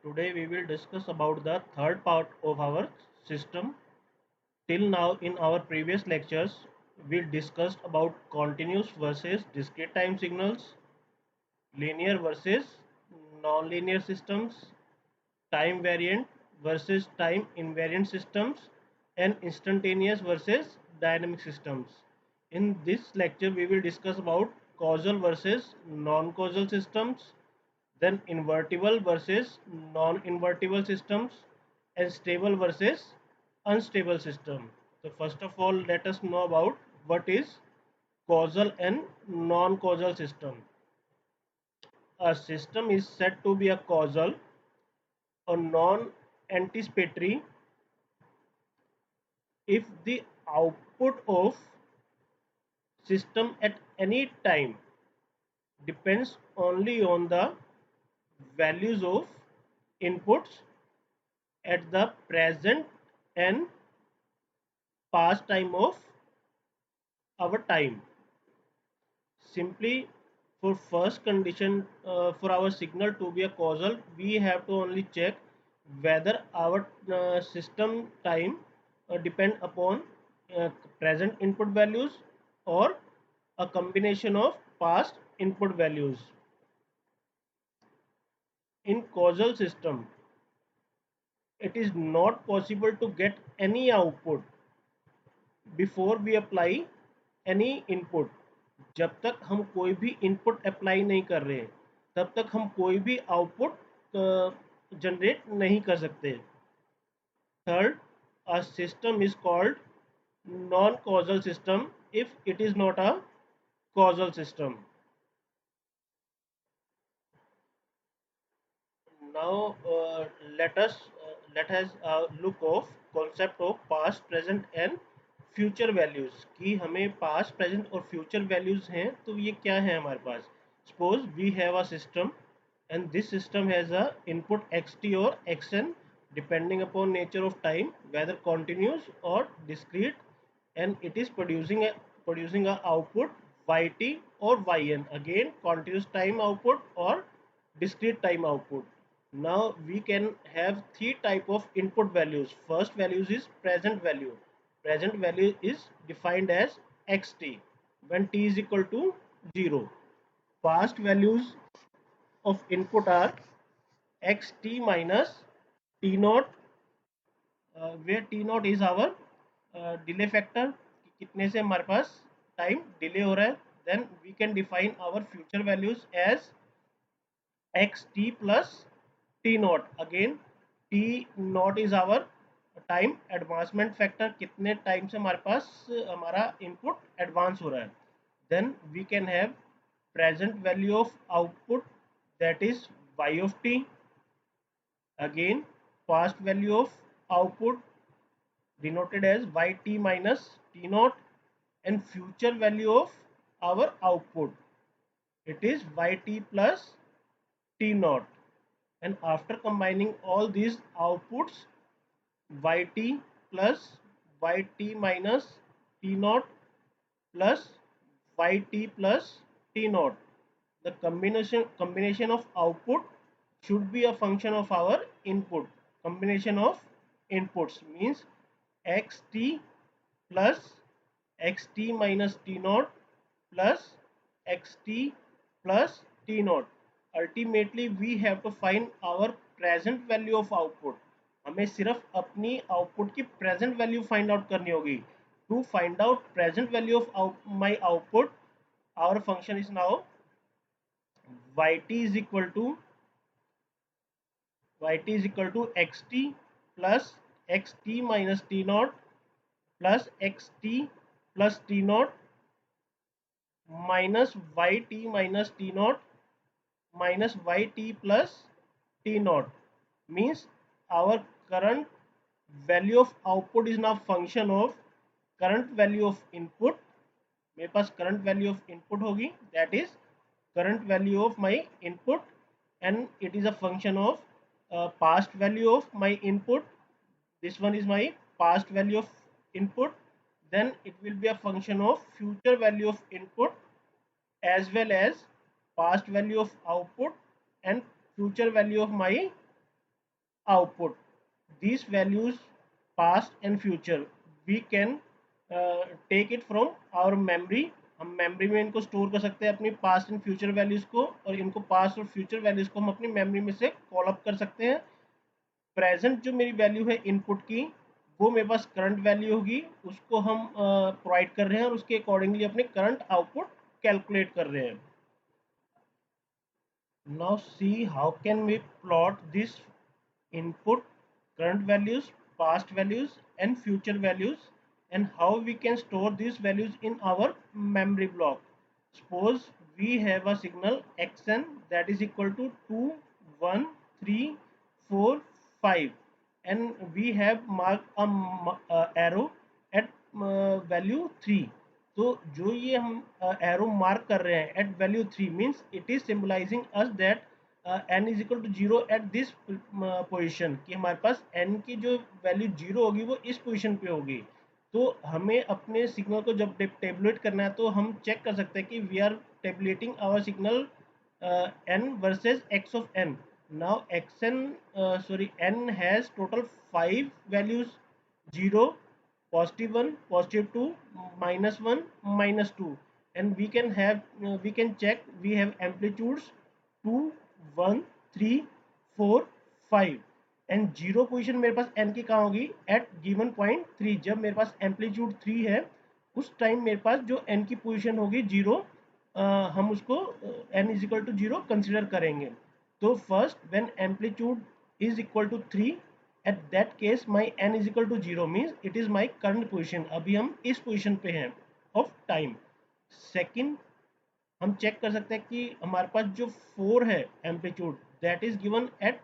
Today we will discuss about the third part of our system. Till now in our previous lectures we discussed about continuous versus discrete time signals, linear versus nonlinear systems, time variant versus time invariant systems, and instantaneous versus dynamic systems. In this lecture we will discuss about causal versus non-causal systems, then invertible versus non-invertible systems, and stable versus unstable system. So first of all let us know about what is causal and non-causal system. A system is said to be a causal or non-anticipatory if the output of system at any time depends only on the values of inputs at the present and past time of our time. Simply, for first condition for our signal to be a causal, we have to only check whether our system time depend upon uh, present input values or a combination of past input values. In causal system, it is not possible to get any output before we apply any input. जब तक हम कोई भी input apply नहीं कर रहे तब तक हम कोई भी आउटपुट जनरेट नहीं कर सकते. Third, a system is called non causal system if it is not a causal system. Now let us look of concept of past, present and future values कि हमें past, present और future values हैं तो ये क्या है हमारे पास. Suppose we have a system and this system has a input xt or xn depending upon nature of time whether continuous or discrete, and it is producing a output yt or yn, again continuous time output or discrete time output. Now we can have three type of input values. First values is present value. Present value is defined as xt when t is equal to 0. Past values of input are xt minus t naught, where t naught is our delay factor कि कितने से हमारे पास time delay हो रहा है. Then we can define our future values as xt plus t naught. Again t naught is our time advancement factor, कितने time से हमारे पास हमारा इनपुट एडवांस हो रहा है. Then we can have present value of output, that is y of t. Again past value of output denoted as yt minus t naught, and future value of our output, it is yt plus t naught. And after combining all these outputs, yt plus yt minus t naught plus yt plus t naught, the combination of output should be a function of our input. Combination of inputs means xt plus xt minus t naught plus xt plus t naught. Ultimately we have to find our present value of output. हमें सिर्फ अपनी output की present value find out करनी होगी. To find out present value of my output, our function is now yt is equal to xt plus xt minus t naught plus xt plus t naught minus yt minus t naught minus yt plus t naught. Means our current value of output is now function of current value of input. मेरे पास current value of input होगी, that is current value of my input, and it is a function of past value of my input. This one is my past value of input. Then it will be a function of future value of input as well as past value of output and future value of my output. These values, past and future, we can take it from our memory. हम memory में इनको store कर सकते हैं अपनी past and future values को, और इनको पास्ट और फ्यूचर वैल्यूज को हम अपनी मेमोरी में से कॉल अप कर सकते हैं। प्रेजेंट जो मेरी वैल्यू है इनपुट की, वो मेरे पास करंट वैल्यू होगी, उसको हम प्रोवाइड कर रहे हैं और उसके अकॉर्डिंगली अपने करंट आउटपुट कैलकुलेट कर रहे हैं। Now see how can we plot this input, current values, past values and future values, and how we can store these values in our memory block. Suppose we have a signal xn that is equal to 2, 1, 3, 4, 5, and we have marked a arrow at value 3. तो जो ये हम arrow mark कर रहे हैं at value 3 means it is symbolising us that n is equal to zero at this position, कि हमारे पास N की जो वैल्यू जीरो होगी वो इस पोजिशन पे होगी। तो हमें अपने सिग्नल को जब टेबुलेट करना है तो हम चेक कर सकते हैं कि we are tabulating our signal n versus x of n. Now xn, sorry, n has total 5 values: 0, positive 1, positive 2, minus 1, minus 2, and we can have we can check we have amplitudes 2, 1, 3, 4, 5, and zero position मेरे पास n की कहाँ होगी eight given point 3। जब मेरे पास amplitude 3 है उस time मेरे पास जो n की पोजीशन होगी जीरो, हम उसको n is equal to zero consider करेंगे। तो first when amplitude is equal to 3, at that case my n is equal to zero means it is my current position, अभी हम इस पोजिशन पे हैं ऑफ टाइम। सेकेंड, हम check कर सकते हैं कि हमारे पास जो 4 है amplitude that is given at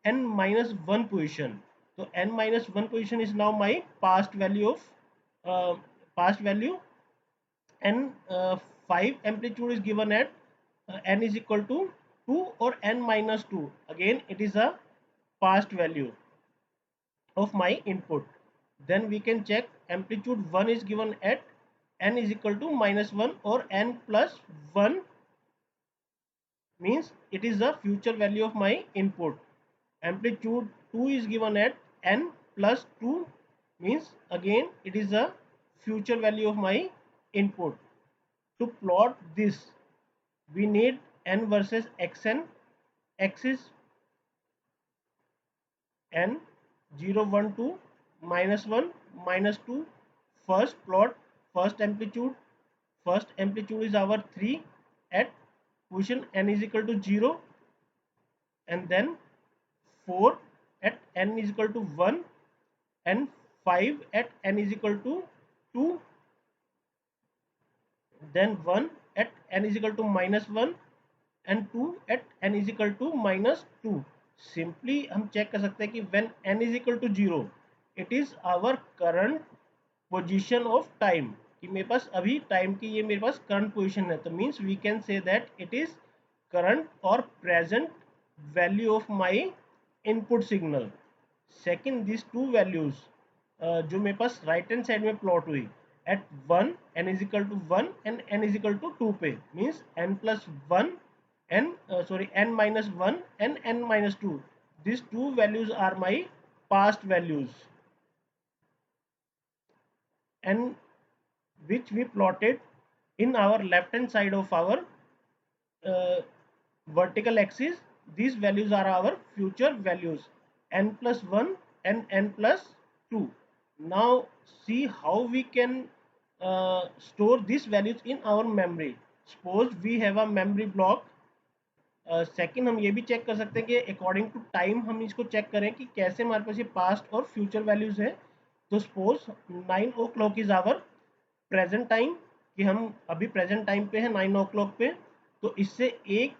n minus 1 position। तो n minus 1 position is now my past value of past value, and 5 amplitude is given at n is equal to 2 or n minus 2, again it is a past value of my input। Then we can check amplitude 1 is given at n is equal to minus 1 or n plus 1, means it is the future value of my input। Amplitude 2 is given at n plus 2, means again it is the future value of my input। To plot this we need n versus xn, x is n, 0, 1, 2, minus 1, minus 2, first plot first amplitude is our 3 at position n is equal to 0, and then 4 at n is equal to 1, and 5 at n is equal to 2, then 1 at n is equal to minus 1, and 2 at n is equal to minus 2। Simply हम check कर सकते हैं कि when n is equal to 0 it is our current position of time, कि मेरे पास अभी time की ये मेरे पास करंट पोजीशन है, तो means we can say that it is current और present value of my input signal. Second, this two values जो मेरे पास राइट हैंड साइड में प्लॉट हुई at 1 n is equal to 1 and n is equal to 2 पे, means n plus 1 n sorry n minus 1 and n minus 2, these two values are my past values, and which we plotted in our left hand side of our uh, vertical axis. These values are our future values, n plus 1 and n plus 2। Now see how we can store these values in our memory। Suppose we have a memory block। Second, हम ये भी check कर सकते हैं कि according to time हम इसको check करें कि कैसे हमारे पास ये पास्ट और फ्यूचर वैल्यूज है। तो suppose 9 o'clock is our present time, कि हम अभी प्रेजेंट टाइम पे है 9 o'clock पे। तो इससे एक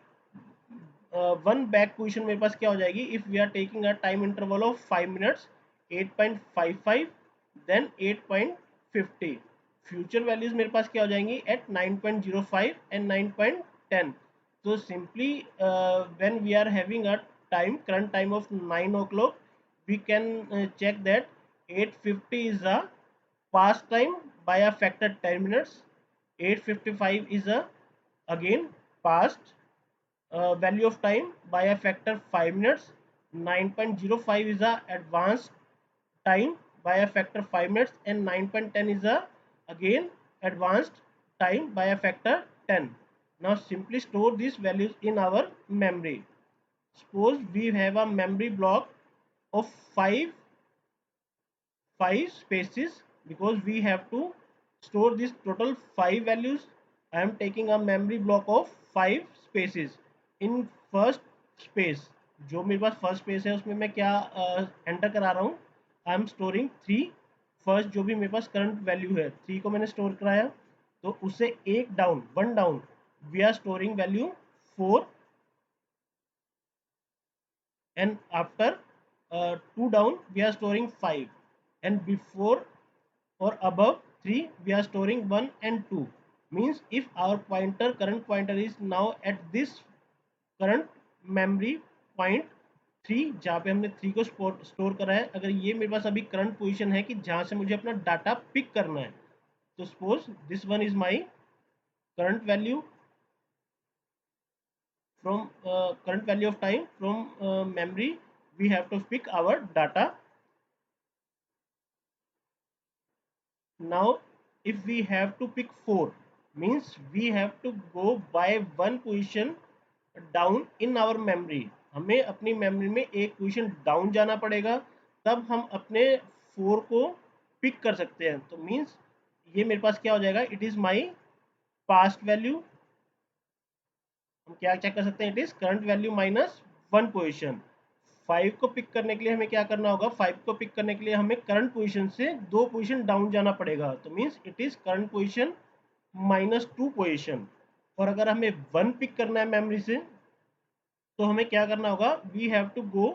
वन बैक पोजिशन मेरे पास क्या हो जाएगी if we are taking a time interval of 5 minutes, 8.55 then 8.50। Future values मेरे पास क्या हो जाएंगी एट 9.05 एंड 9.10। तो simply when we are having a time current time of 9 o'clock, we can check that 8:50 is a past time by a factor 10 minutes, 8:55 is a again past value of time by a factor 5 minutes, 9.05 is a advanced time by a factor 5 minutes, and 9.10 is a again advanced time by a factor 10. Now simply store these values in our memory. Suppose we have a memory block of 5 spaces, because we have to store this total 5 values. I am taking a memory block of 5 spaces. In first space, जो मेरे पास first space है उसमें मैं क्या enter करा रहा हूँ, I am storing 3. First जो भी मेरे पास करंट वैल्यू है 3 को मैंने स्टोर कराया, तो उससे एक down, one down, we are storing value 4, and after 2 down we are storing 5, and before or above 3 we are storing 1 and 2. Means if our current pointer is now at this current memory point 3, जहाँ पे हमने 3 को store करा है, अगर ये मेरे पास अभी करंट पोजीशन है कि जहाँ से मुझे अपना डाटा पिक करना है, तो suppose this one is my current value from current value of time from memory. We have to pick our data. Now if we have to pick 4, means we have to go by one position down in our memory. हमें अपनी memory में एक position down जाना पड़ेगा, तब हम अपने 4 को पिक कर सकते हैं. तो मीन्स ये मेरे पास क्या हो जाएगा, it is my past value. हम क्या चेक कर सकते हैं, it is current value minus one position. 5 को पिक करने के लिए हमें क्या करना होगा, 5 को पिक करने के लिए हमें करंट पोजीशन से 2 पोजीशन डाउन जाना पड़ेगा. तो means it is current position minus 2 position. और अगर हमें 1 पिक करना है मेमोरी से, तो हमें क्या करना होगा, we have to go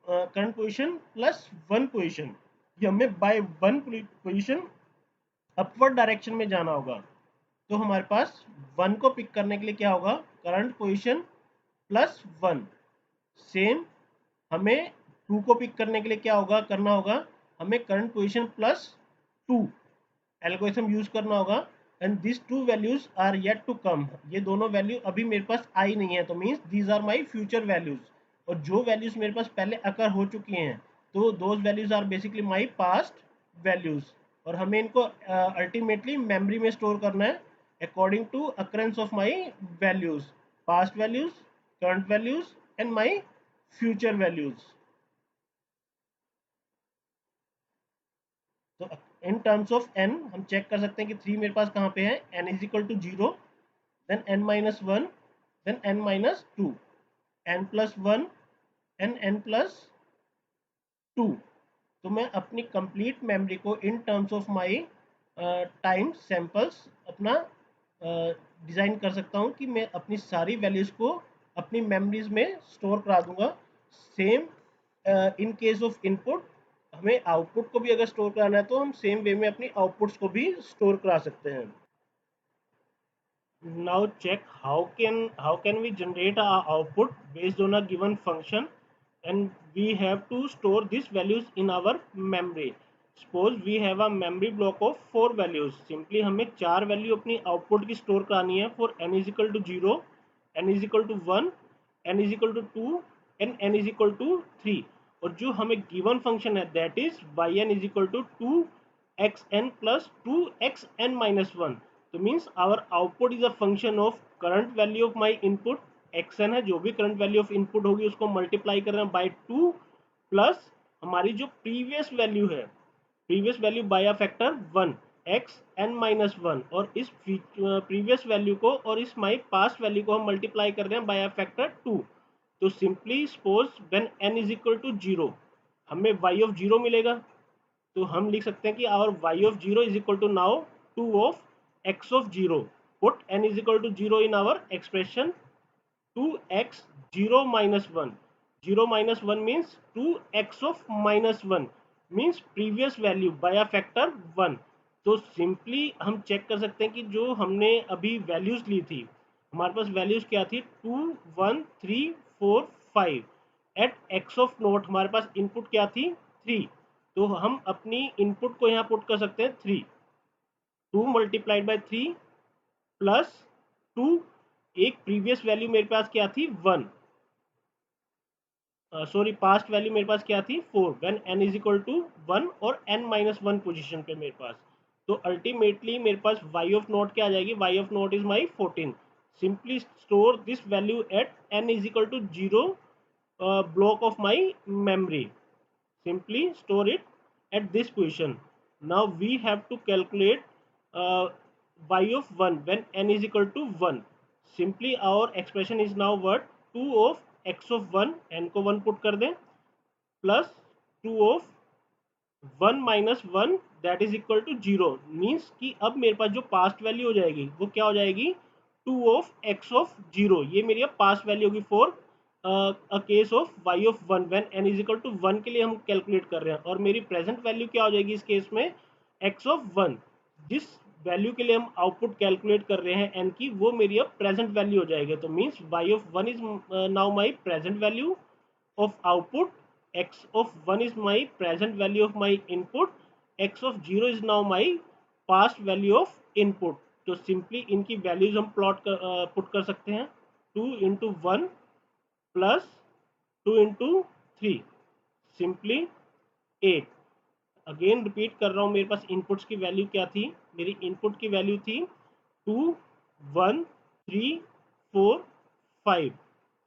current position plus 1 position. ये हमें बाय 1 पोजीशन अपवर्ड डायरेक्शन में जाना होगा. तो हमारे पास 1 को पिक करने के लिए क्या होगा, करंट पोजीशन प्लस 1. सेम हमें 2 को पिक करने के लिए क्या होगा, करना होगा, हमें current position plus 2 algorithm use करना होगा. And this two values are yet to come. ये दोनों वैल्यू अभी मेरे पास आई नहीं है, तो means these are my future values. और जो वैल्यूज मेरे पास पहले अकर हो चुकी हैं, तो those values are basically my past values. और हमें इनको अल्टीमेटली मेमोरी में स्टोर करना है according to occurrence of my values, past values, current values and my future values. तो इन टर्म्स ऑफ एन हम चेक कर सकते हैं कि 3 मेरे पास कहाँ पे है, n is equal to 0, then n minus 1, then n minus 2, n plus 1 and n plus 2. तो मैं अपनी कंप्लीट मेमोरी को in terms of my time samples अपना डिज़ाइन कर सकता हूँ कि मैं अपनी सारी वैल्यूज़ को अपनी मेमोरीज में स्टोर करा दूंगा. Same in case of input, हमें आउटपुट को भी अगर स्टोर कराना है तो हम सेम वे में अपनी आउटपुट्स को भी स्टोर करा सकते हैं. Now check how can we generate our output based on a given function, and we have to store these values in our memory. Suppose we have a memory block of 4 values. Simply हमें 4 value अपनी output की store करानी है for n is equal to 0, n is equal to 1, n is equal to 2 and n is equal to 3. और जो हमें given function है that is yn is equal to 2xn plus 2xn minus 1. तो means our output is a function of current value of my input. X n है, जो भी current value of input होगी उसको मल्टीप्लाई कर रहे हैं बाई 2, प्लस हमारी जो प्रीवियस वैल्यू है, previous value by a factor 1, x n minus 1. और इस प्रीवियस वैल्यू को और इस माई पास्ट वैल्यू को हम मल्टीप्लाई कर रहे हैं बाय अ फैक्टर 2. तो simply suppose when n is equal to 0, हमें y ऑफ 0 मिलेगा. तो हम लिख सकते हैं कि our y of 0 is equal to now 2 of x of 0. Put n is equal to 0 in our expression. 2x 0 minus 1. 0 minus 1 means 2x of minus 1 means previous value by a factor 1. तो simply हम check कर सकते हैं कि जो हमने अभी values ली थी, हमारे पास वैल्यूज क्या थी, 2 1 3 4 5. एट x ऑफ नोट हमारे पास इनपुट क्या थी, 3. तो हम अपनी इनपुट को यहाँ पुट कर सकते हैं 3. 2 मल्टीप्लाइड बाई 3 प्लस 2, एक प्रीवियस वैल्यू मेरे पास क्या थी, 1. सॉरी पास्ट वैल्यू मेरे पास क्या थी 4 when n is equal to 1 और n-1 पोजीशन पे मेरे पास। तो अल्टीमेटली मेरे पास y ऑफ नॉट क्या आ जाएगी, y of naught is my 14। Simply store this value at n is equal to 0 block of my memory. Simply store it at this position. Now we have to calculate y of 1 when n is equal to 1. Simply our expression is now what, 2 of x of 1, n को 1 put कर दें, plus 2 of 1 minus 1 that is equal to 0। Means कि अब मेरे पास जो past value हो जाएगी वो क्या हो जाएगी, 2 ऑफ एक्स ऑफ 0। ये मेरी अब पास्ट वैल्यू होगी for a case of y of 1 when n is equal to 1 के लिए हम कैलकुलेट कर रहे हैं। और मेरी प्रेजेंट वैल्यू क्या हो जाएगी इस केस में, x ऑफ 1। जिस वैल्यू के लिए हम आउटपुट कैलकुलेट कर रहे हैं n की, वो मेरी अब प्रेजेंट वैल्यू हो जाएगी। तो means y of 1 is now my present value of output, x of 1 is my present value of my input, x of 0 is now my past value of input। तो simply इनकी values हम put कर सकते हैं, 2 into 1 plus 2 into 3, simply 8। Again repeat कर रहा हूँ, मेरे पास इनपुट्स की वैल्यू क्या थी, मेरी इनपुट की वैल्यू थी 2 1 3 4 5।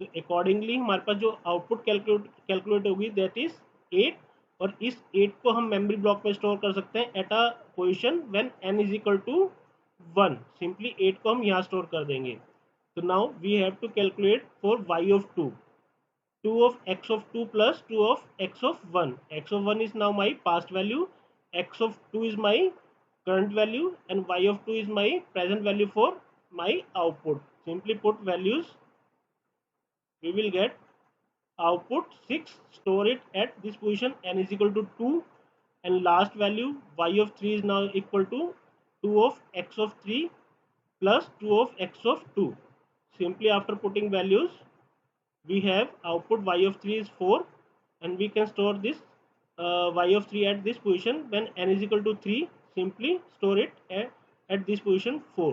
तो अकॉर्डिंगली हमारे पास जो आउटपुट कैलकुलेट होगी दैट इज 8। और इस 8 को हम मेमोरी ब्लॉक में स्टोर कर सकते हैं at a position when n is equal to 1। Simply 8 को हम यहाँ स्टोर कर देंगे। तो now we have to calculate for y of 2, 2 of x of 2 plus 2 of x of 1। x of 1 is now my past value, x of 2 is my current value, and y of 2 is my present value for my output। Simply put values, we will get output 6, store it at this position, n is equal to 2, and last value y of 3 is now equal to 2 of x of 3 plus 2 of x of 2। Simply after putting values, we have output y of 3 is 4, and we can store this y of 3 at this position when n is equal to 3। Simply store it at this position 4।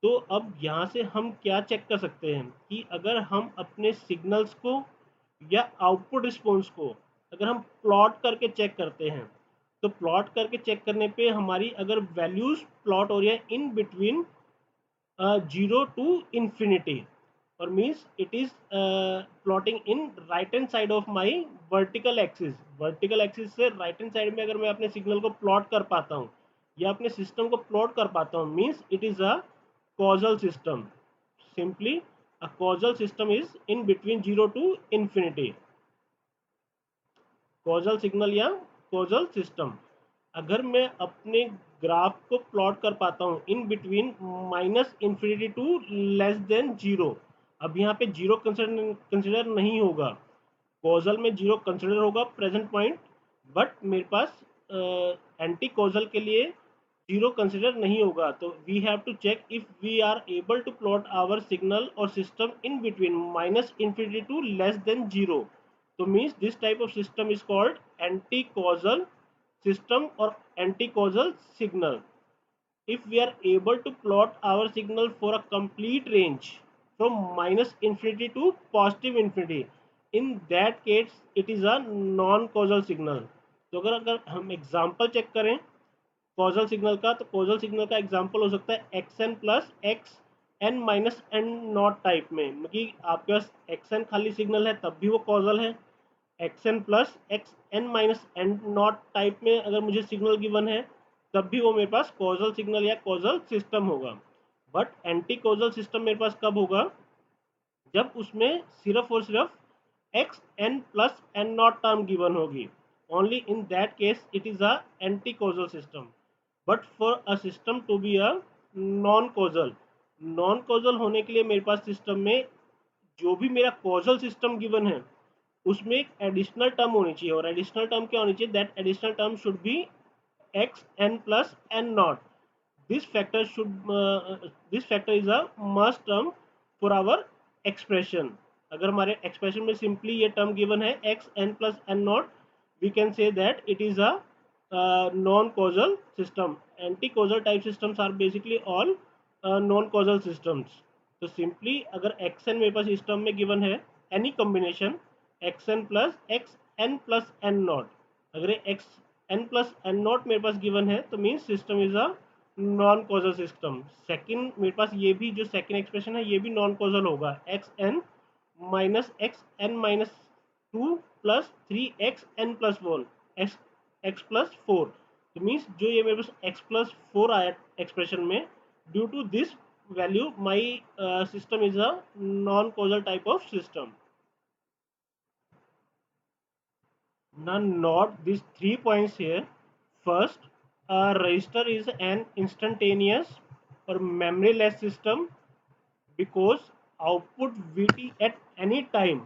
तो अब यहाँ से हम क्या check कर सकते हैं कि अगर हम अपने सिग्नल्स को या आउटपुट रिस्पॉन्स को अगर हम प्लॉट करके चेक करते हैं, तो प्लॉट करके चेक करने पे हमारी अगर वैल्यूज प्लॉट हो रही है in between 0 to infinity, or means it is plotting in right hand side of my vertical axis। vertical axis से right hand side में अगर मैं अपने सिग्नल को प्लॉट कर पाता हूँ या अपने सिस्टम को प्लॉट कर पाता हूँ, means it is a causal system। simply a causal system is in between 0 to infinity, causal signal या causal system। अगर मैं अपने ग्राफ को प्लॉट कर पाता हूँ in between minus infinity to less than zero, अब यहाँ पे जीरो कंसिडर नहीं होगा, कॉजल में जीरो कंसिडर होगा प्रेजेंट पॉइंट, बट मेरे पास एंटी कॉजल के लिए जीरो कंसिडर नहीं होगा। तो we have to check if we are able to plot our signal और system in between minus infinity to less than zero. तो means this type of system is called anti causal system or anti-causal signal। If we are able to plot our signal for a complete range from minus infinity to positive infinity, in that case it is a non-causal signal। तो अगर हम example check करें causal signal का, तो causal signal का example हो सकता है x n plus x n minus n naught type में, मतलब आपके पास एक्स एन खाली सिग्नल है तब भी वो कॉजल है, x n plus x n minus n naught type में अगर मुझे सिग्नल गिवन है तब भी वो मेरे पास कॉजल सिग्नल या कॉजल सिस्टम होगा। बट एंटी कॉजल सिस्टम मेरे पास कब होगा, जब उसमें सिर्फ और सिर्फ x n plus n not term given होगी। Only in that case it is a anti causal system. But for a system to be a non causal, non causal होने के लिए मेरे पास सिस्टम में जो भी मेरा कॉजल सिस्टम गिवन है उसमें एक एडिशनल टर्म होनी चाहिए। और एडिशनल टर्म क्या होनी चाहिए, that additional term should be x n plus n naught. This factor should this factor is a must term for our expression. अगर हमारे एक्सप्रेशन में सिंपली ये टर्म गिवन है x n plus n naught, we can say that it is a non causal system. Anti causal type systems are basically all non causal systems. तो simply अगर x n मेरे पास system में given है any combination, x n plus n not. अगर x n plus n not मेरे पास given है तो means system is a non causal system. Second मेरे पास ये भी जो सेकंड एक्सप्रेशन है ये भी नॉन कॉजल होगा, x n minus two plus three x n plus one x x plus four. तो मीन्स जो ये मेरे पास एक्स प्लस फोर आया एक्सप्रेशन में, due to this value my system is a non causal type of system. Now note these 3 points here. First, a register is an instantaneous or memoryless system because output Vt at any time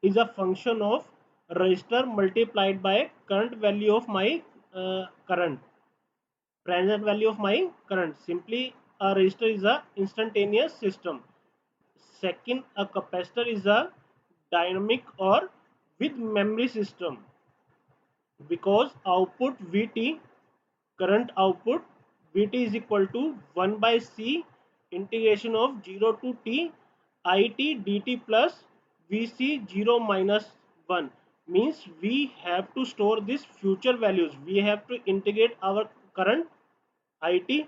is a function of register multiplied by current value of my current present value of my current. Simply a register is a instantaneous system. Second, a capacitor is a dynamic or with memory system because output Vt, current output Vt is equal to 1 by C integration of 0 to T it dt plus Vc 0 minus 1, means we have to store this future values. We have to integrate our current it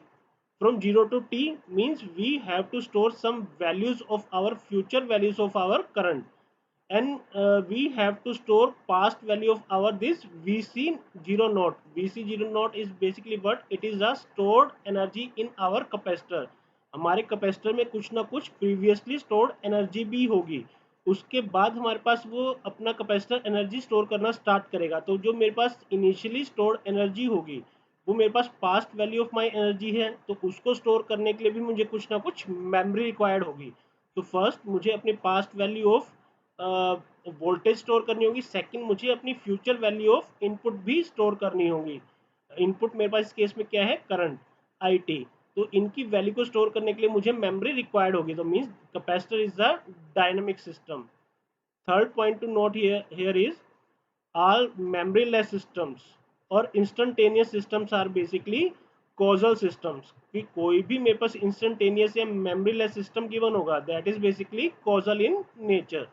from 0 to T, means we have to store some values of our future values of our current, and we have to store past value of our this vc0 naught. vc0 naught is basically what it is, a stored energy in our capacitor. हमारे capacitor में कुछ ना कुछ previously stored energy भी होगी, उसके बाद हमारे पास वो अपना कैपेसिटर एनर्जी स्टोर करना स्टार्ट करेगा। तो जो मेरे पास इनिशियली स्टोर्ड एनर्जी होगी वो मेरे पास past value of my energy है, तो उसको स्टोर करने के लिए भी मुझे कुछ ना कुछ मेमोरी रिक्वायर्ड होगी। तो फर्स्ट मुझे अपनी past value of voltage store करनी होगी, सेकंड मुझे अपनी फ्यूचर वैल्यू ऑफ इनपुट भी स्टोर करनी होगी। इनपुट मेरे पास इस केस में क्या है, करंट IT। तो इनकी वैल्यू को स्टोर करने के लिए मुझे मेमोरी रिक्वायर्ड होगी, तो means capacitor is a dynamic system. Third point two note here is all memoryless systems और instantaneous systems are basically causal systems। कि कोई भी मेरे पास instantaneous या memoryless system given होगा that is basically causal in nature,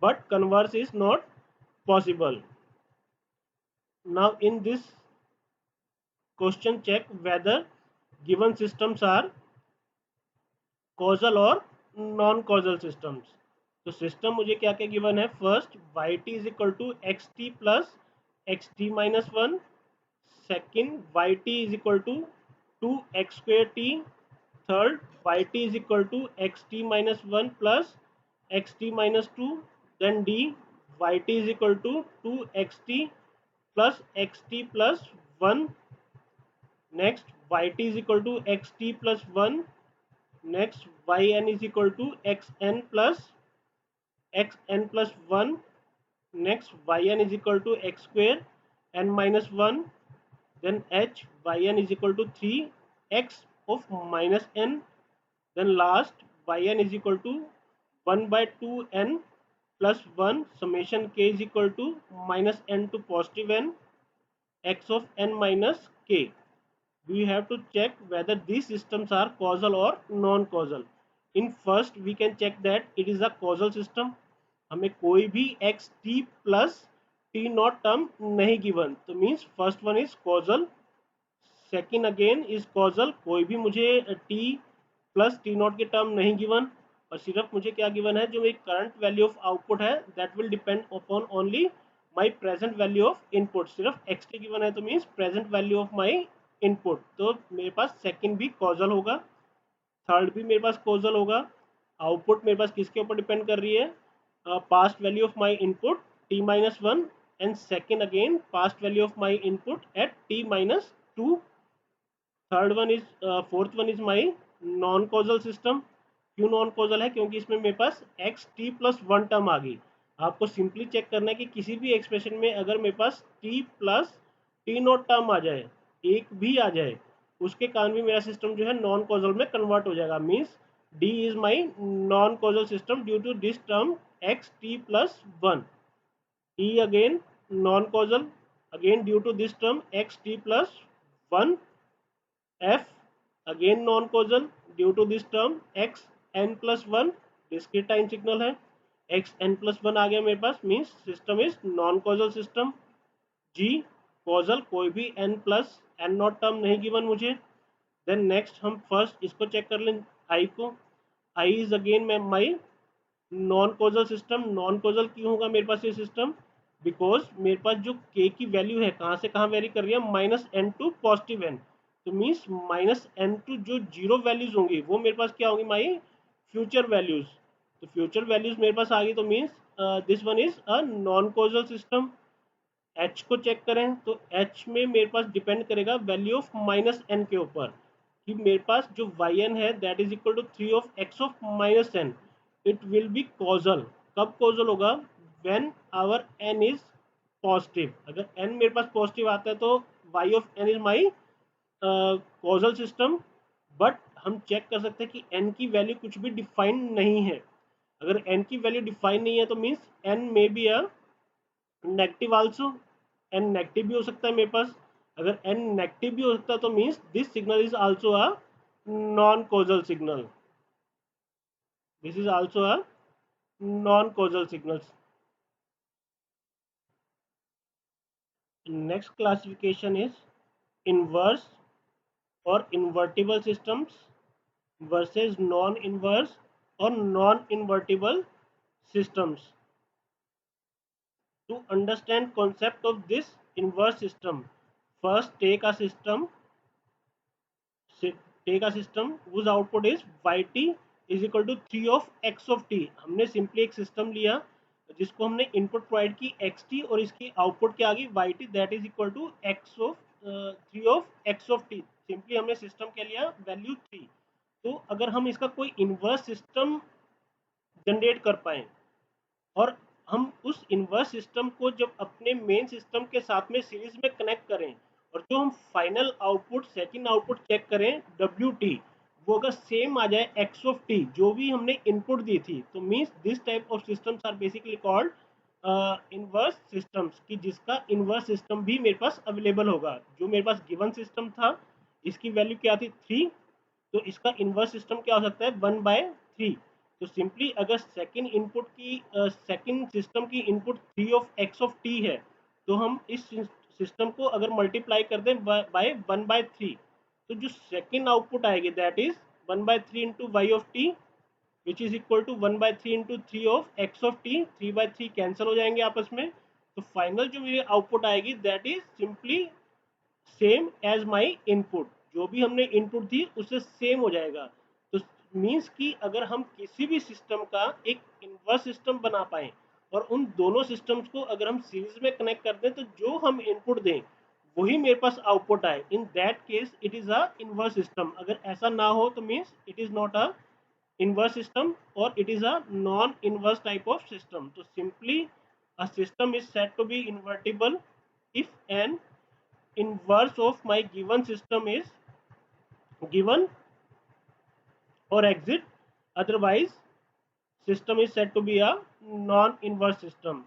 but converse is not possible। now in this question check whether given systems are causal और non causal systems. तो system मुझे क्या क्या गिवन है, first y t is equal to x t plus x t minus one, second y t is equal to two x square t, third y t is equal to x t minus one plus x t minus two, then d y t is equal to two x t plus x t plus one, next y t is equal to x t plus one, next yn is equal to xn plus 1, next yn is equal to x square n minus 1, then h yn is equal to 3 x of minus n, then last yn is equal to 1 by 2 n plus 1 summation k is equal to minus n to positive n x of n minus k। we have to check whether these systems are causal or non-causal। In first we can check that it is a causal system। हमें कोई भी x t plus t naught term नहीं given, तो means first one is causal, second again is causal, कोई भी मुझे t plus t naught के term नहीं given, और सिर्फ मुझे क्या given है, जो मेरी करंट वैल्यू ऑफ आउटपुट है that will depend upon only my present value of input। सिर्फ x t given है तो means present value of my input। तो मेरे पास सेकंड भी कॉजल होगा, थर्ड भी मेरे पास कॉजल होगा। आउटपुट मेरे पास किसके ऊपर डिपेंड कर रही है, past value of my input t minus one, and second again past value of my input at t minus two. Third one is fourth one is my non causal system. क्यों non causal है, क्योंकि इसमें मेरे पास x t plus one term आ गई। आपको simply check करना है कि किसी भी एक्सप्रेशन में अगर मेरे पास t plus t not term आ जाए, एक भी आ जाए, उसके कारण भी मेरा सिस्टम जो है नॉन कॉजल में कन्वर्ट हो जाएगा। Means d is my non causal system due to this term x t plus one. E again non causal again due to this term x t plus one. F again non-causal due to this term x n plus 1 discrete time signal है। X n plus one आ गया मेरे पास, means system is non causal system. G causal, कोई भी n plus n not term नहीं given मुझे। Then next हम फर्स्ट इसको चेक कर लें, आई को। I is again my non causal system. Non causal क्यों होगा मेरे पास ये सिस्टम? बिकॉज मेरे पास जो के की वैल्यू है कहाँ से कहाँ वेरी कर रही है, minus n to positive n. तो मीन्स माइनस एन टू जो जीरो वैल्यूज होंगी वो मेरे पास क्या होंगी, माई फ्यूचर वैल्यूज। तो फ्यूचर वैल्यूज मेरे पास आ गई, तो means this one is a non causal system. H को चेक करें तो एच में मेरे पास डिपेंड करेगा वैल्यू ऑफ माइनस एन के ऊपर, कि मेरे पास जो वाई एन है that is equal to 3 of x of-n, it will be causal. कब कॉजल होगा? When our n is positive. अगर एन मेरे पास पॉजिटिव आता है तो y of n is my causal system. But हम चेक कर सकते हैं कि एन की वैल्यू कुछ भी डिफाइन नहीं है। अगर एन की वैल्यू डिफाइन नहीं है तो means n may be a negative also. N negative भी हो सकता है मेरे पास। अगर एन नेगेटिव भी हो सकता है तो means this signal is also a non causal signal. This is also a non causal signals. Next classification is inverse और invertible systems versus non inverse और non invertible systems. To understand concept of this inverse system, first take a system whose output is yt is equal to 3 of x of t। हमने simply एक system लिया जिसको हमने input provide की xt और इसकी output क्या आ गई yt, that is equal to x of 3 of x of t। Simply हमने सिस्टम क्या लिया, वैल्यू 3। तो अगर हम इसका कोई इनवर्स सिस्टम जनरेट कर पाए और हम उस इनवर्स सिस्टम को जब अपने मेन सिस्टम के साथ में सीरीज में कनेक्ट करें और जो हम final output second output check करें डब्ल्यू टी, वो अगर सेम आ जाए एक्स ऑफ टी जो भी हमने इनपुट दी थी, तो means this type of systems are basically called inverse systems, कि जिसका इनवर्स सिस्टम भी मेरे पास अवेलेबल होगा। जो मेरे पास गिवन सिस्टम था इसकी वैल्यू क्या थी 3, तो इसका इनवर्स सिस्टम क्या हो सकता है 1/3। तो सिंपली अगर सेकंड इनपुट की सेकंड सिस्टम की input 3 of X of T है, तो हम इस सिस्टम को अगर मल्टीप्लाई कर दें बाय 1/3, तो जो सेकंड आउटपुट आएगी that is 1/3 into Y of T which is equal to 1/3 into 3 of X of T. 3/3 cancel हो जाएंगे आपस में, तो फाइनल जो मेरी आउटपुट आएगी that is simply same as my input. जो भी हमने इनपुट दी उससे सेम हो जाएगा। तो मीन्स कि अगर हम किसी भी सिस्टम का एक इनवर्स सिस्टम बना पाए और उन दोनों सिस्टम्स को अगर हम सीरीज में कनेक्ट कर दें, तो जो हम इनपुट दें वही मेरे पास आउटपुट आए, इन that case it is a inverse system. अगर ऐसा ना हो तो means it is not a inverse system or it is a non inverse type of system. So simply a system is said to be invertible if an inverse of my given system is given or exit, otherwise system is said to be a non inverse system।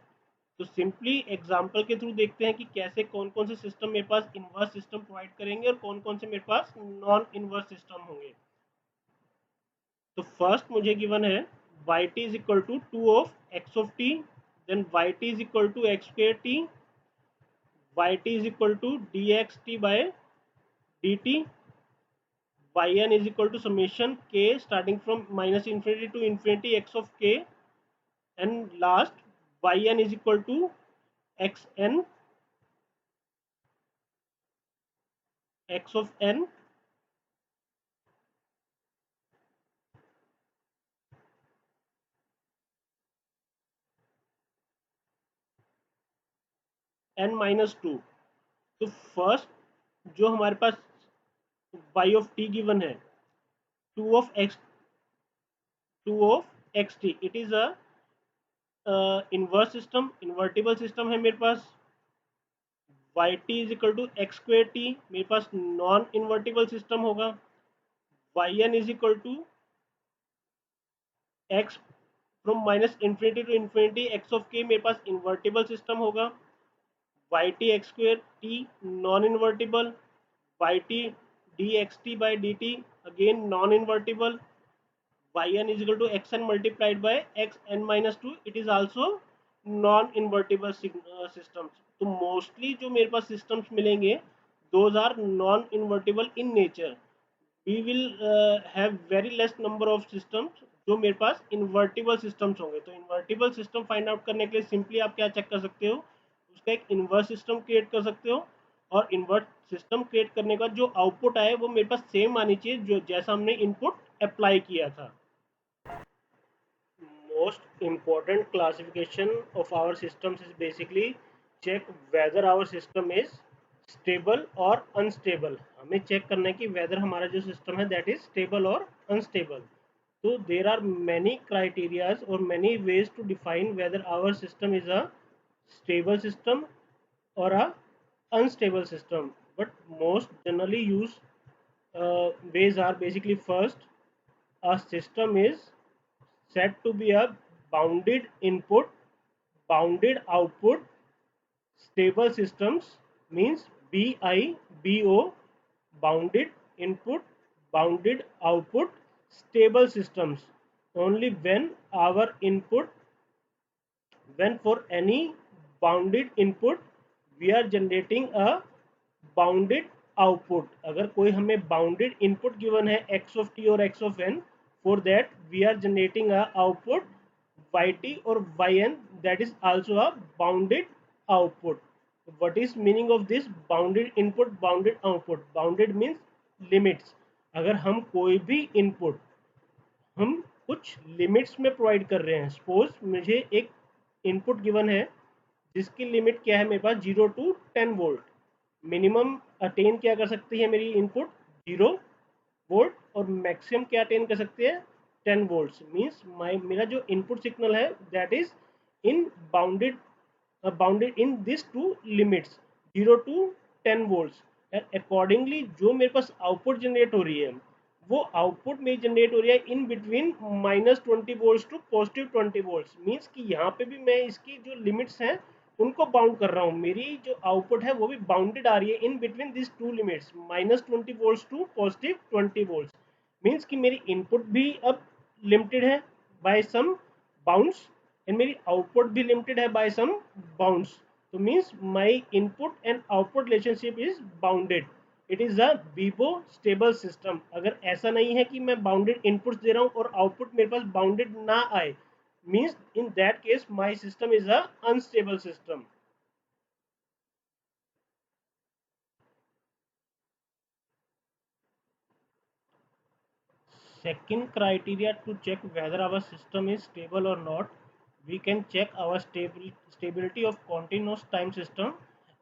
तो simply example के through देखते हैं कि कैसे कौन कौन से system मेरे पास इनवर्स सिस्टम प्रोवाइड करेंगे और कौन कौन से मेरे पास नॉन इनवर्स सिस्टम होंगे। तो फर्स्ट मुझे गिवन है yt is equal to 2 of x of t, then yt is equal to x square t, yt is equal to dxt by dt, yn is equal to summation k starting from minus infinity to infinity x of k, and last yn is equal to xn x of n n minus 2। तो first जो हमारे पास y of t given है 2 of x 2 of xt, it is a inverse system, invertible system है मेरे पास। yt is equal to x square T मेरे पास नॉन इन्वर्टिबल सिस्टम होगा। yn is equal to x from minus infinity to infinity x of k मेरे पास invertible system होगा। yt X square T non invertible, yt dxt by dt again non invertible, yn is equal to xn multiplied by xn minus 2, it is also non invertible systems. तो mostly जो मेरे पास systems मिलेंगे those are non invertible in nature. We will have very less number of systems जो मेरे पास invertible systems होंगे. तो invertible system find out करने के लिए सिंपली आप क्या चेक कर सकते हो, उसका एक इन्वर्स सिस्टम क्रिएट कर सकते हो, और इन्वर्स सिस्टम क्रिएट करने का जो आउटपुट आए वो मेरे पास सेम आनी चाहिए जो जैसा हमने इनपुट अप्लाई किया था. Most important classification of our systems is basically check whether our system is stable or unstable. हमें चेक करना है कि whether हमारा जो सिस्टम है that is stable or unstable. So there are many criteria or many ways to define whether our system is a stable system or a unstable system. But most generally used ways are basically: first, a system is said to be a bounded input, bounded output. Stable systems means BIBO, bounded input, bounded output. Stable systems only when for any bounded input we are generating a bounded output. अगर कोई हमें bounded input given है x of t और x of n, for that we are generating a output yt और yn, that is also a bounded output. What is meaning of this bounded input bounded output? Bounded means limits. अगर हम कोई भी input हम कुछ limits में provide कर रहे हैं, सपोज मुझे एक इनपुट गिवन है जिसकी लिमिट क्या है मेरे पास 0 to 10 वोल्ट. मिनिमम अटेन क्या कर सकती है मेरी इनपुट 0 वोल्ट, और मैक्सिमम क्या अटेन कर सकते हैं 10 वोल्ट. मीन्स मेरा जो इनपुट सिग्नल है that is in bounded in this two limits 0 to 10 volts. Accordingly जो मेरे पास आउटपुट जनरेट हो रही है वो आउटपुट में जनरेट हो रही है in between -20 volts to +20 volts. Means कि यहाँ पे भी मैं इसकी जो लिमिट्स हैं उनको बाउंड कर रहा हूँ. मेरी जो आउटपुट है वो भी बाउंडेड आ रही है in between this two limits -20 volts to +20 volts. Means कि मेरी इनपुट भी अब लिमिटेड है बाय सम बाउंड्स एंड मेरी आउटपुट भी लिमिटेड है बाय सम बाउंड्स. तो means my input and output relationship is bounded. It is a BIBO stable system. अगर ऐसा नहीं है कि मैं बाउंडेड इनपुट्स दे रहा हूँ और आउटपुट मेरे पास बाउंडेड ना आए, means in that case my system is a unstable system. Second criteria to check whether our system is stable or not, we can check our stability of continuous time system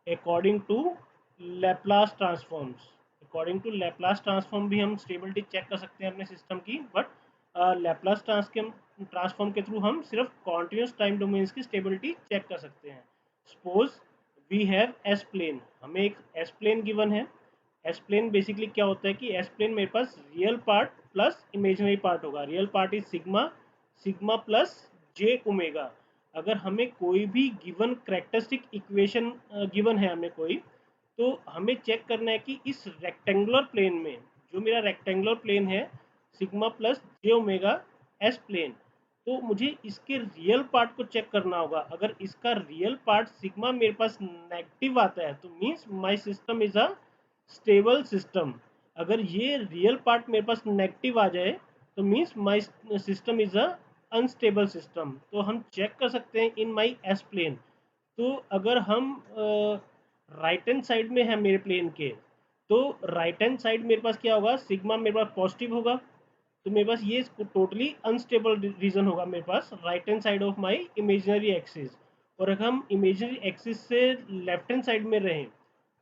according to Laplace transforms. According to Laplace transform भी हम stability check कर सकते हैं अपने system की, but Laplace transform के through हम सिर्फ continuous time domains की stability check कर सकते हैं. Suppose we have S plane, हमें एक S plane given है. एस प्लेन बेसिकली क्या होता है कि एस प्लेन मेरे पास real part plus imaginary part होगा. Real part is sigma, sigma plus j omega. अगर हमें कोई भी गिवन करेक्टरिस्टिक इक्वेशन गिवन है हमें कोई, तो हमें चेक करना है कि इस रेक्टेंगुलर प्लेन में, जो मेरा रेक्टेंगुलर प्लेन है sigma plus j omega S plane, तो मुझे इसके रियल पार्ट को चेक करना होगा. अगर इसका रियल पार्ट सिग्मा मेरे पास नेगेटिव आता है तो means my system is a stable system. अगर ये रियल पार्ट मेरे पास नेगेटिव आ जाए तो means my system is a unstable system. तो हम चेक कर सकते हैं इन माई एस प्लेन. तो अगर हम राइट हैंड साइड में है मेरे प्लेन के, तो राइट हैंड साइड मेरे पास क्या होगा, सिग्मा मेरे पास पॉजिटिव होगा. तो मेरे पास ये टोटली अनस्टेबल रीजन होगा मेरे पास right hand side of my imaginary axis. और अगर हम इमेजिनरी एक्सिस से लेफ्ट हैंड साइड में रहें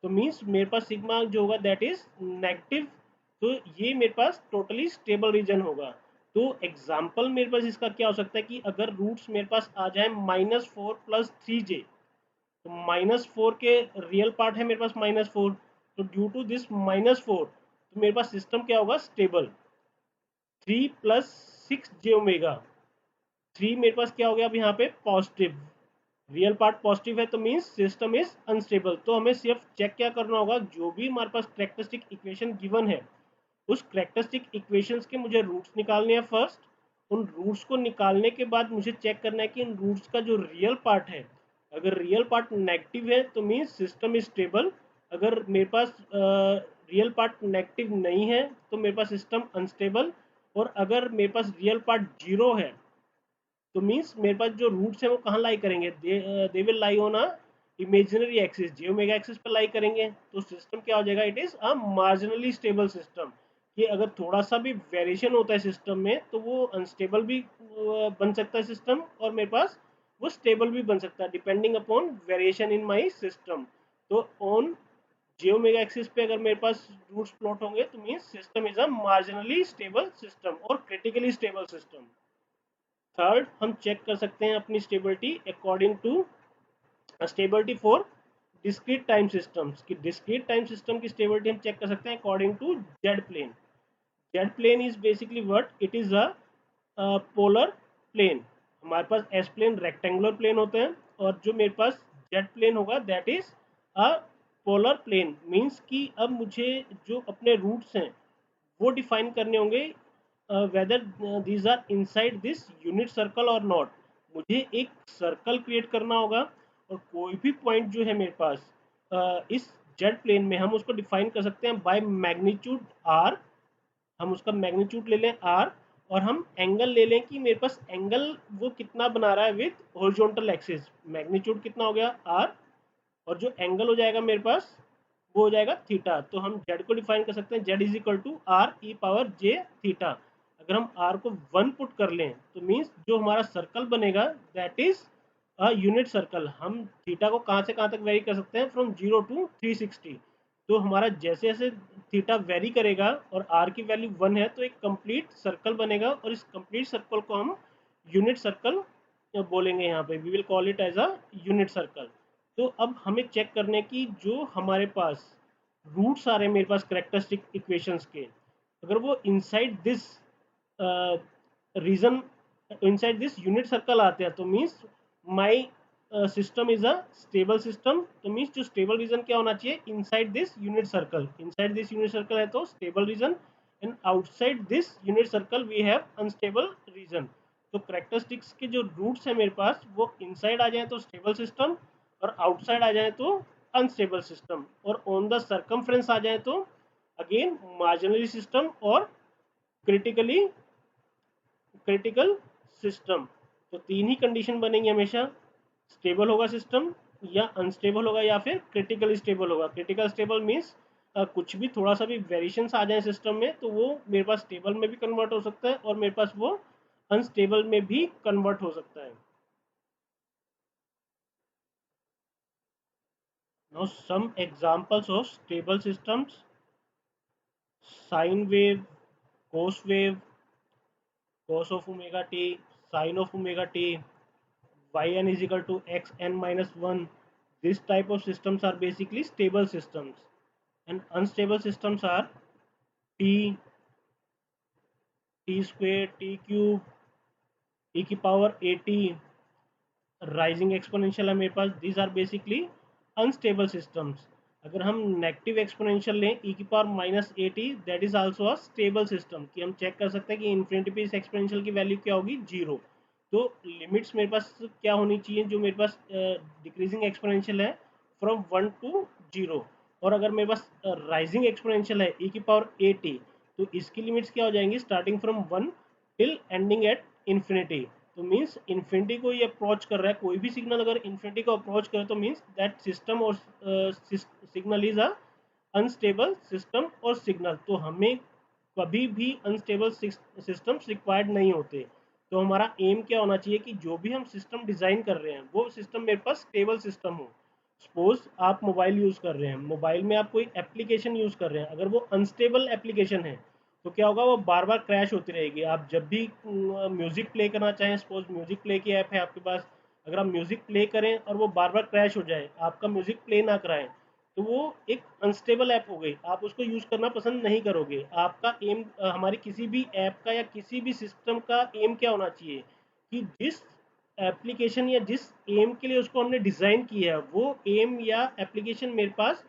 तो मीन्स मेरे पास सिग्मा जो होगा दैट इज नेगेटिव. तो ये मेरे पास टोटली स्टेबल रीजन होगा. तो एग्जाम्पल मेरे पास इसका क्या हो सकता है कि अगर रूट्स मेरे पास आ जाए -4 + 3j, तो -4 के रियल पार्ट है मेरे पास -4, तो ड्यू टू दिस -4 तो मेरे पास सिस्टम क्या होगा स्टेबल. 3 + 6j ओमेगा, 3 मेरे पास क्या हो गया अब यहाँ पे पॉजिटिव, रियल पार्ट पॉजिटिव है तो मीन्स सिस्टम इज अनस्टेबल. तो हमें सिर्फ चेक क्या करना होगा, जो भी हमारे पास करेक्टरिस्टिक इक्वेशन गिवन है उस करेक्टरिस्टिक इक्वेशंस के मुझे रूट्स निकालने हैं फर्स्ट, उन रूट्स को निकालने के बाद मुझे चेक करना है कि इन रूट्स का जो रियल पार्ट है, अगर रियल पार्ट नेगेटिव है तो मीन्स सिस्टम इज स्टेबल। अगर मेरे पास रियल पार्ट नेगेटिव नहीं है तो मेरे पास सिस्टम अनस्टेबल। और अगर मेरे पास रियल पार्ट जीरो है तो मीन्स मेरे पास जो रूट्स हैं वो कहाँ लाई करेंगे, they will lie on a imaginary axis, J omega axis पर लाई करेंगे। तो सिस्टम क्या हो जाएगा, it is a marginally stable system. कि अगर थोड़ा सा भी वेरिएशन होता है सिस्टम में तो वो अनस्टेबल भी बन सकता है सिस्टम, और मेरे पास वो स्टेबल भी बन सकता है depending upon variation in my system. तो ऑन जे ओमेगा एक्सिस पे अगर मेरे पास रूट्स प्लॉट होंगे तो means system is a marginally stable system और क्रिटिकली स्टेबल सिस्टम। थर्ड, हम चेक कर सकते हैं अपनी stability according to stability for discrete time systems. की डिस्क्रीट टाइम सिस्टम की स्टेबिलिटी हम चेक कर सकते हैं according to Z plane. Z plane is basically what, it is a polar plane. हमारे पास एस प्लेन रेक्टेंगुलर प्लेन होते हैं, और जो मेरे पास जेड प्लेन होगा that is a polar plane. Means कि अब मुझे जो अपने रूट्स हैं वो डिफाइन करने होंगे, whether these are inside this unit circle और नॉट। मुझे एक सर्कल क्रिएट करना होगा, और कोई भी पॉइंट जो है मेरे पास इस जेड प्लेन में हम उसको डिफाइन कर सकते हैं बाय मैग्नीट्यूड आर। हम उसका मैग्नीट्यूड ले लें आर, और हम एंगल ले लें कि मेरे पास एंगल वो कितना बना रहा है विथ हॉरिजॉन्टल एक्सिस। मैग्नीट्यूड कितना हो गया आर, और जो एंगल हो जाएगा मेरे पास वो हो जाएगा थीटा। तो हम जेड को डिफाइन कर सकते हैं, Z is equal to R E power J theta. अगर हम आर को 1 पुट कर लें तो मीन्स जो हमारा सर्कल बनेगा that is a unit circle. हम थीटा को कहाँ से कहाँ तक वेरी कर सकते हैं, फ्रॉम 0 टू 360। तो हमारा जैसे जैसे थीटा वेरी करेगा और आर की वैल्यू 1 है तो एक कंप्लीट सर्कल बनेगा, और इस कंप्लीट सर्कल को हम यूनिट सर्कल बोलेंगे। यहाँ पे we will call it as a unit circle. तो अब हमें चेक करने की जो हमारे पास रूट्स आ रहे हैं मेरे पास करेक्टरिस्टिक इक्वेशंस के, अगर वो inside this region, inside this unit circle आते हैं तो means my system is a stable system. तो मीन्स जो स्टेबल रीजन क्या होना चाहिए, inside this unit circle. Inside this unit circle है तो stable region, and outside this unit circle we have unstable region. तो करेक्टरिस्टिक्स के जो रूट्स है मेरे पास वो इनसाइड आ जाए तो स्टेबल सिस्टम, और आउटसाइड आ जाए तो अनस्टेबल सिस्टम, और ऑन द सर्कमफ्रेंस आ जाए तो अगेन मार्जिनरी सिस्टम और क्रिटिकली क्रिटिकल सिस्टम। तो तीन ही कंडीशन बनेंगी हमेशा, स्टेबल होगा सिस्टम, या अनस्टेबल होगा, या फिर क्रिटिकल स्टेबल होगा। क्रिटिकल स्टेबल मीन्स कुछ भी थोड़ा सा भी वेरिएशंस आ जाए सिस्टम में तो वो मेरे पास स्टेबल में भी कन्वर्ट हो सकता है, और मेरे पास वो अनस्टेबल में भी कन्वर्ट हो सकता है। Now some examples of stable systems: sine wave, cos wave, cos of omega t, sin of omega t, yn is equal to xn minus 1. This type of systems are basically stable systems. And unstable systems are t, t square, t cube, e की power 80, rising exponential है मेरे पास। These are basically unstable systems. अगर हम negative exponential लें e की power -80, that is also a stable system. कि हम चेक कर सकते हैं कि इन्फिनिटी पे इस एक्सपोनेंशियल की वैल्यू क्या होगी, जीरो। तो लिमिट्स मेरे पास क्या होनी चाहिए, जो मेरे पास डिक्रीजिंग एक्सपोनेंशियल है फ्रॉम 1 टू 0। और अगर मेरे पास राइजिंग एक्सपोनेंशियल है ई की पावर 80, तो इसकी लिमिट्स क्या हो जाएंगी, starting from 1 till ending at infinity. तो मीन्स इन्फिनिटी को ये अप्रोच कर रहा है, कोई भी सिग्नल अगर इन्फिनिटी को अप्रोच करे तो मीन्स दैट सिस्टम और signal is a unstable system और सिग्नल। तो हमें कभी भी अनस्टेबल सिस्टम्स रिक्वायर्ड नहीं होते। तो हमारा एम क्या होना चाहिए कि जो भी हम सिस्टम डिजाइन कर रहे हैं वो सिस्टम मेरे पास स्टेबल सिस्टम हो। सपोज आप मोबाइल यूज कर रहे हैं, मोबाइल में आप कोई एप्लीकेशन यूज कर रहे हैं, अगर वो अनस्टेबल एप्लीकेशन है तो क्या होगा, वो बार बार क्रैश होती रहेगी। आप जब भी म्यूजिक प्ले करना चाहें, सपोज म्यूजिक प्ले की ऐप है आपके पास, अगर आप म्यूजिक प्ले करें और वो बार बार क्रैश हो जाए, आपका म्यूजिक प्ले ना कराएं, तो वो एक अनस्टेबल ऐप हो गई, आप उसको यूज करना पसंद नहीं करोगे। आपका एम, हमारी किसी भी ऐप का या किसी भी सिस्टम का एम क्या होना चाहिए कि जिस एप्लीकेशन या जिस एम के लिए उसको हमने डिजाइन किया है वो एम या एप्लीकेशन मेरे पास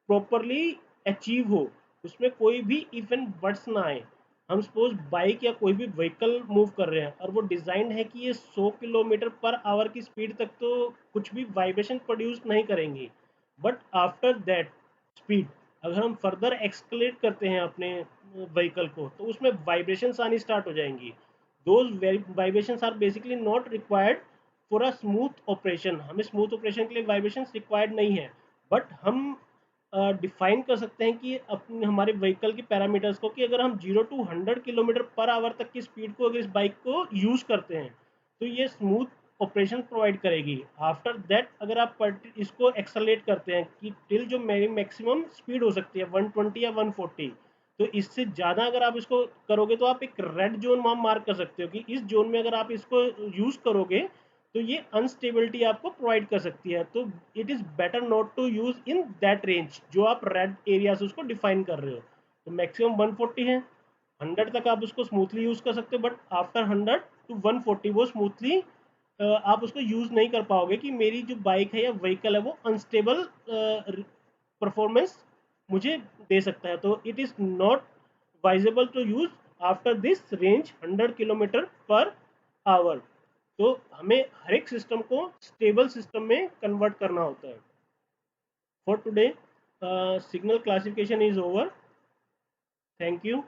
प्रॉपरली अचीव हो, उसमें कोई भी इफ एंड बट्स ना आए। हम सपोज बाइक या कोई भी व्हीकल मूव कर रहे हैं और वो डिजाइंड है कि ये 100 किलोमीटर पर आवर की स्पीड तक तो कुछ भी वाइब्रेशन प्रोड्यूस नहीं करेंगी, बट आफ्टर दैट स्पीड अगर हम फर्दर एक्सकलेट करते हैं अपने व्हीकल को तो उसमें वाइब्रेशंस आनी स्टार्ट हो जाएंगी। Those vibrations are basically not required for a smooth operation. हमें स्मूथ ऑपरेशन के लिए वाइब्रेशंस रिक्वायर्ड नहीं है, बट हम डिफाइन कर सकते हैं कि अपने हमारे व्हीकल के पैरामीटर्स को कि अगर हम 0 to 100 किलोमीटर पर आवर तक की स्पीड को अगर इस बाइक को यूज करते हैं तो ये स्मूथ ऑपरेशन प्रोवाइड करेगी। आफ्टर दैट अगर आप इसको एक्सलेट करते हैं कि टिल जो मेरी मैक्सिमम स्पीड हो सकती है 120 या 140, तो इससे ज़्यादा अगर आप इसको करोगे तो आप एक रेड जोन वहाँ मार्क कर सकते हो कि इस जोन में अगर आप इसको यूज़ करोगे तो ये अनस्टेबिलिटी आपको प्रोवाइड कर सकती है। तो it is better not to use in that range जो आप रेड एरिया से उसको डिफाइन कर रहे हो। तो मैक्सिमम 140 है, 100 तक आप उसको स्मूथली यूज़ कर सकते हो, बट आफ्टर 100 to 140 वो स्मूथली आप उसको यूज़ नहीं कर पाओगे कि मेरी जो बाइक है या व्हीकल है वो अनस्टेबल परफॉर्मेंस मुझे दे सकता है। तो it is not advisable to use after this range 100 kilometre per hour. तो हमें हर एक सिस्टम को स्टेबल सिस्टम में कन्वर्ट करना होता है। For today signal classification is over. Thank you.